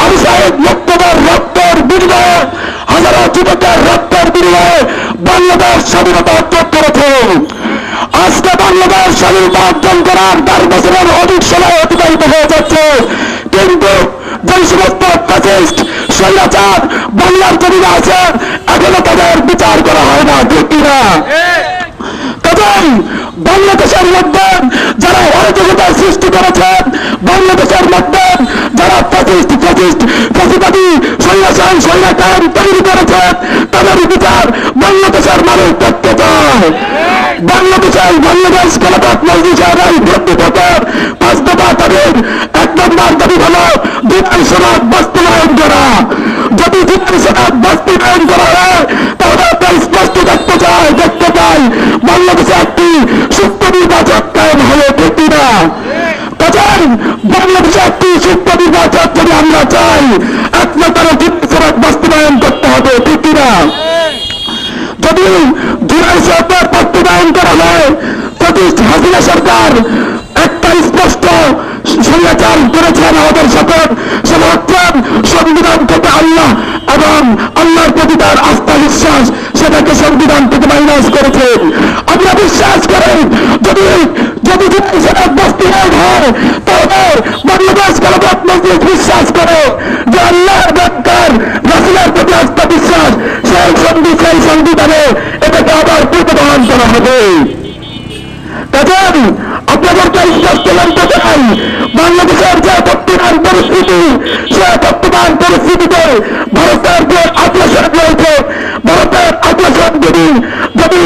আবু সাইদ মুক্তদার রক্তের বিনিময়ে, হাজারো যুবকের রক্তের বিনিময়ে বাংলাদেশ স্বাধীনতা অর্জন করেছে। আজকে বাংলাদেশ স্বাধীনতা অর্জন করার 10 বছরের অধিক সময় অতিবাহিত হয়ে যাচ্ছে, কিন্তু যে সমস্ত ফ্যাসিস্ট স্বৈরাচার বাংলার জমিনে আছে এখনো তাদের বিচার করা হয় না, ঠিক কিনা? কাজেই বাংলাদেশের মধ্যে যারা অরাজকতা সৃষ্টি করেছেন, বাংলাদেশের মধ্যে যারা ফ্যাসিবাদী স্বৈরাচার তৈরি করেছেন, তাদের বিচার বাংলাদেশের মানুষ করতে চায়। বাংলাদেশ খেলাফত মজলিসের এই বক্তব্যের 5 দফা দাবির 1 নম্বর দাবি হল জুলাই সনদ বাস্তবায়ন করা। যদি জুলাই সনদ বাস্তবায়ন করা হয় তাহলে আমরা স্পষ্ট দেখতে চাই বাংলাদেশে একটি সুস্থ নির্বাচন কায়েম হয়ে ঠিক না। কাজেই বাংলাদেশে একটি সুস্থ নির্বাচন যদি আমরা চাই একমাত্র জুলাই সনদ বাস্তবায়ন করতে হবে, ঠিক না? যদি জুলাই সনদ বাস্তবায়ন করা হয়, হাসিনা সরকার একটা স্পষ্ট স্বৈরাচার করেছেন আমাদের সাথে, সেটা হচ্ছে সংবিধান থেকে আল্লাহ এবং আল্লাহর প্রতি তার আস্থা বিশ্বাস সেটাকে সংবিধান থেকে মাইনাস করেছে। আমরা বিশ্বাস করি যদি বাস্তবায়ন হয় তাহলে বাংলাদেশ খেলাফত মজলিস বিশ্বাস করে যে আল্লাহর ব্যাংকার রাসূলের প্রতি আস্থা বিশ্বাস সেই সংবিধানে এটাকে আবার প্রতিপালন করা হবে। কাজেই আপনাদেরকে স্পষ্ট জানতে চাই বাংলাদেশের যে বর্তমান পরিস্থিতি, সে বর্তমান পরিস্থিতিতে ভারতের যে আগ্রাসন রয়েছে, ভারতের আগ্রাসন যদি